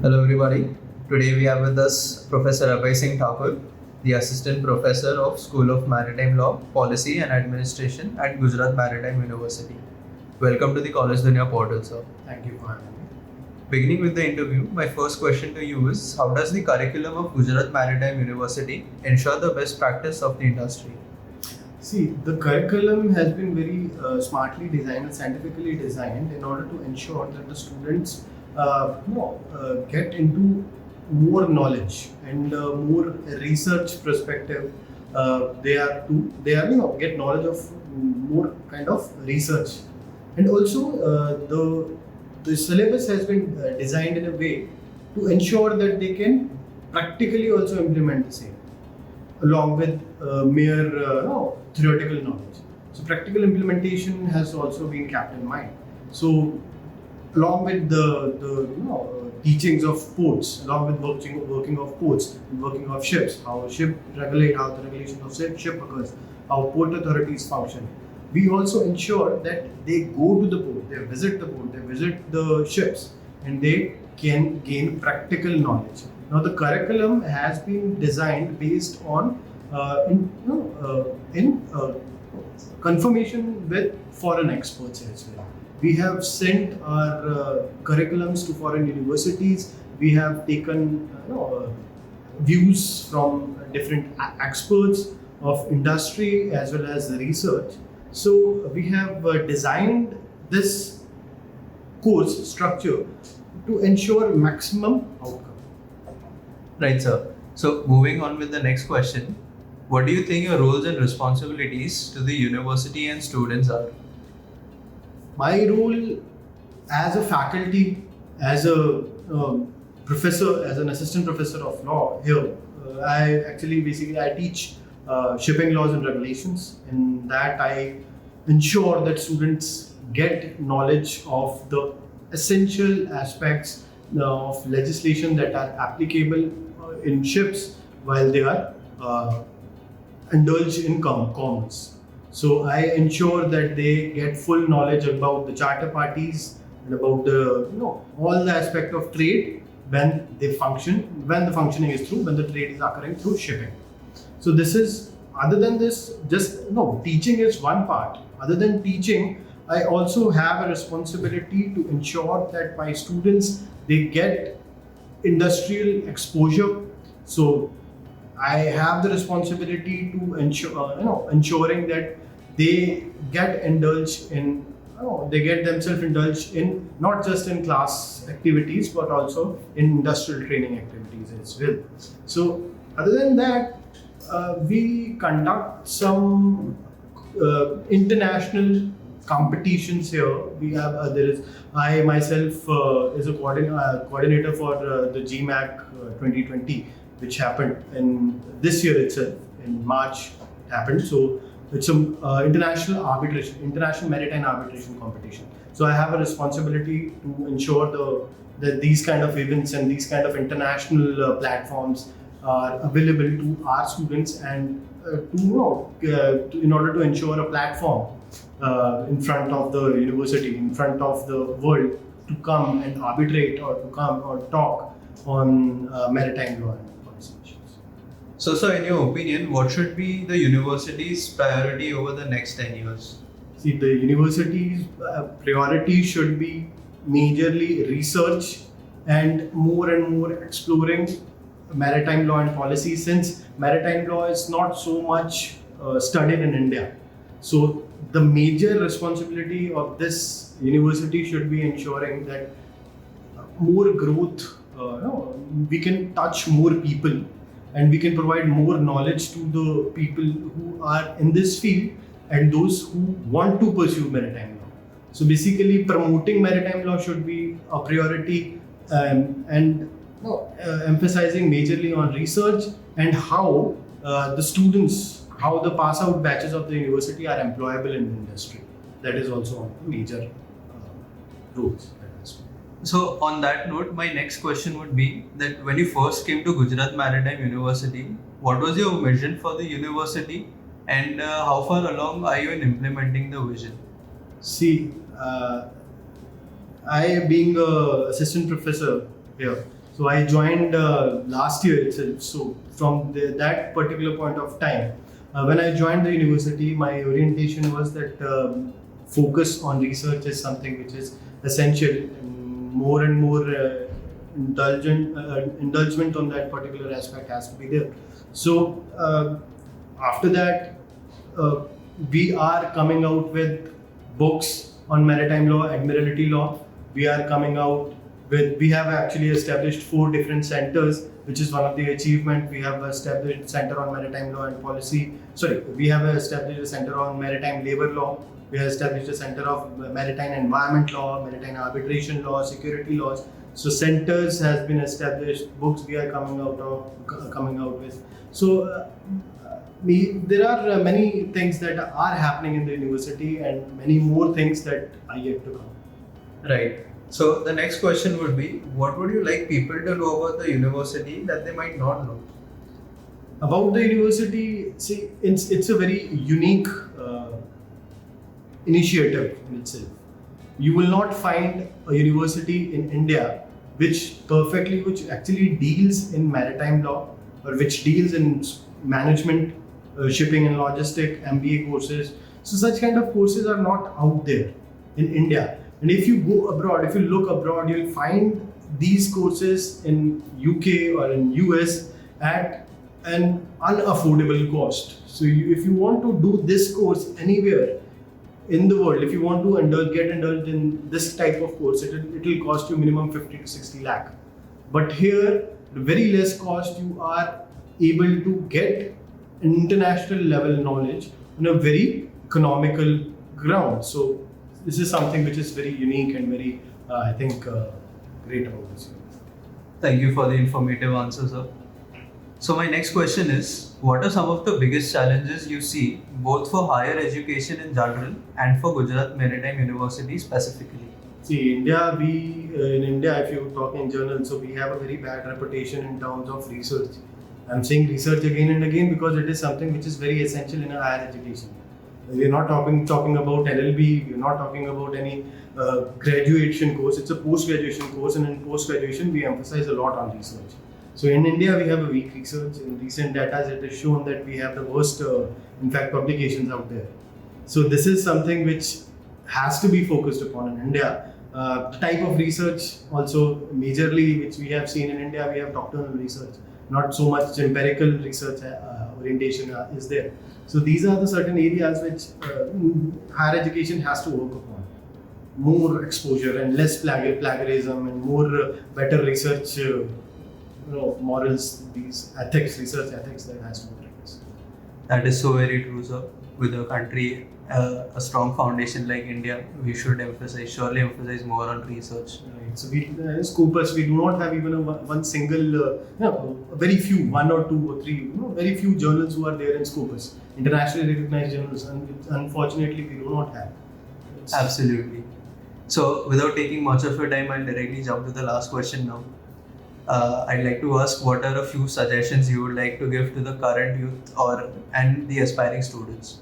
Hello everybody. Today we have with us Professor Abhay Singh Thakur, the Assistant Professor of School of Maritime Law, Policy and Administration at Gujarat Maritime University. Welcome to the College Dunia portal, sir. Thank you for having me. Beginning with the interview, my first question to you is, how does the curriculum of Gujarat Maritime University ensure the best practice of the industry? See, the curriculum has been very smartly designed and scientifically designed in order to ensure that the students get into more knowledge and more research perspective. They are get knowledge of more kind of research, and also the syllabus has been designed in a way to ensure that they can practically also implement the same, along with mere theoretical knowledge. So practical implementation has also been kept in mind. So along with the teachings of ports, along with working of ports, working of ships, how ship regulate, how the regulation of ship occurs, how port authorities function. We also ensure that they go to the port, they visit the port, they visit the ships, and they can gain practical knowledge. Now, the curriculum has been designed based on confirmation with foreign experts as well. We have sent our curriculums to foreign universities. We have taken views from different experts of industry as well as the research. So we have designed this course structure to ensure maximum outcome. Right, sir. So moving on with the next question, what do you think your roles and responsibilities to the university and students are? My role as a faculty, as a professor, as an assistant professor of law here, I teach shipping laws and regulations. In that, I ensure that students get knowledge of the essential aspects of legislation that are applicable in ships while they are indulged in commerce. So I ensure that they get full knowledge about the charter parties and about the all the aspect of trade when they function, when the functioning is through, when the trade is occurring through shipping. So this is, other than this, teaching is one part. Other than teaching, I also have a responsibility to ensure that my students, they get industrial exposure. So I have the responsibility to ensure, ensuring that they get indulged in, they get themselves indulged in not just in class activities but also in industrial training activities as well. So other than that, we conduct some international competitions here. We have I myself is a coordinator for the GMAC 2020, which happened in this year itself. In March it happened. So it's an international maritime arbitration competition. So I have a responsibility to ensure that these kind of events and these kind of international platforms are available to our students, and in order to ensure a platform in front of the university, in front of the world, to come and arbitrate or to come or talk on maritime law and policy issues. So, sir, in your opinion, what should be the university's priority over the next 10 years? See, the university's priority should be majorly research and more exploring maritime law and policy, since maritime law is not so much studied in India. So the major responsibility of this university should be ensuring that more growth, we can touch more people and we can provide more knowledge to the people who are in this field and those who want to pursue maritime law. So basically, promoting maritime law should be a priority, and emphasizing majorly on research and how the students, how the pass out batches of the university are employable in the industry. That is also one of the major roles. So on that note, my next question would be that when you first came to Gujarat Maritime University, what was your vision for the university, and how far along are you in implementing the vision? See, I, being a assistant professor here, So I joined last year itself. So from that particular point of time, when I joined the university, my orientation was that focus on research is something which is essential. And more indulgement on that particular aspect has to be there. So after that, we are coming out with books on maritime law, admiralty law. We are coming out we have actually established 4 different centers, which is one of the achievement. We have established center on maritime law and policy. Sorry, we have established a center on maritime labor law. We have established a center of maritime environment law, maritime arbitration law, security laws. So centers has been established. Books we are coming out with. So there are many things that are happening in the university, and many more things that are yet to come. Right. So the next question would be, what would you like people to know about the university that they might not know? About the university, see, it's a very unique initiative in itself. You will not find a university in India which actually deals in maritime law, or which deals in management, shipping and logistic, MBA courses. So such kind of courses are not out there in India. And if you go abroad, if you look abroad, you'll find these courses in UK or in US at an unaffordable cost. So if you want to do this course anywhere in the world, if you want to get indulged in this type of course, it will cost you minimum 50 to 60 lakh. But here, at very less cost, you are able to get international level knowledge on a very economical ground. So this is something which is very unique and very, I think, great about this. Thank you for the informative answer, sir. So my next question is, what are some of the biggest challenges you see both for higher education in general and for Gujarat Maritime University specifically? See, in India, if you talk in general, so we have a very bad reputation in terms of research. I'm saying research again and again because it is something which is very essential in a higher education. We're not talking about LLB, we're not talking about any graduation course. It's a post-graduation course, and in post-graduation we emphasize a lot on research. So in India we have a weak research. In recent data it is shown that we have the worst publications out there. So this is something which has to be focused upon in India. The type of research also majorly which we have seen in India, we have doctoral research, not so much empirical research orientation is there. So these are the certain areas which higher education has to work upon. More exposure and less plagiarism, and more better research, morals, these research ethics that has to be practiced. That is so very true, sir. With a country, a strong foundation like India, we should surely emphasize more on research. Right. So we, Scopus, we do not have even one single, very few, 1 or 2 or 3, very few journals who are there in Scopus, internationally recognized journals, and unfortunately we do not have. Absolutely. So without taking much of your time, I'll directly jump to the last question now. I'd like to ask, what are a few suggestions you would like to give to the current youth and the aspiring students?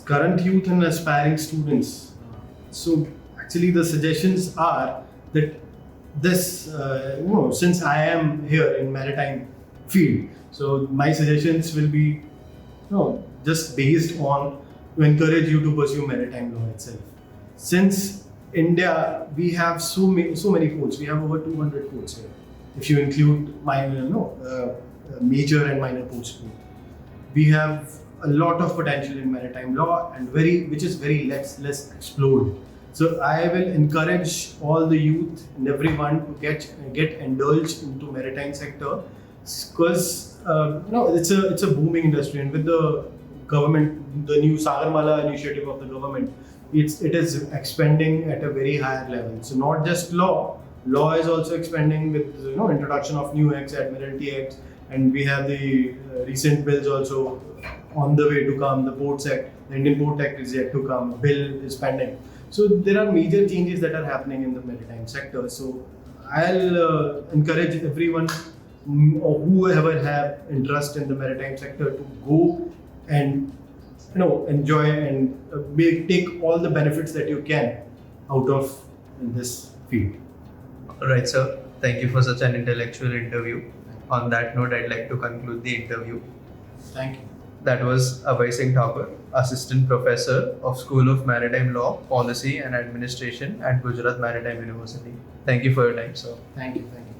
Current youth and aspiring students. So actually the suggestions are that this, since I am here in maritime field, so my suggestions will be just based on to encourage you to pursue maritime law itself. Since India, we have so many courts. We have over 200 courts here, if you include major and minor courts. We have a lot of potential in maritime law, and which is very less explored. So I will encourage all the youth and everyone to get indulged into maritime sector, because it's a booming industry, and with the government, the new Sagarmala initiative of the government, it is expanding at a very higher level. So not just law is also expanding with introduction of new acts, Admiralty Act, and we have the recent bills also on the way to come. The Ports Act, the Indian Port Act is yet to come. Bill is pending. So there are major changes that are happening in the maritime sector. So I'll encourage everyone or whoever have interest in the maritime sector to go and enjoy and take all the benefits that you can out of this field. Right, sir. Thank you for such an intellectual interview. On that note, I'd like to conclude the interview. Thank you. That was Abhay Singh Thakur, Assistant Professor of School of Maritime Law, Policy and Administration at Gujarat Maritime University. Thank you for your time, sir. Thank you. Thank you.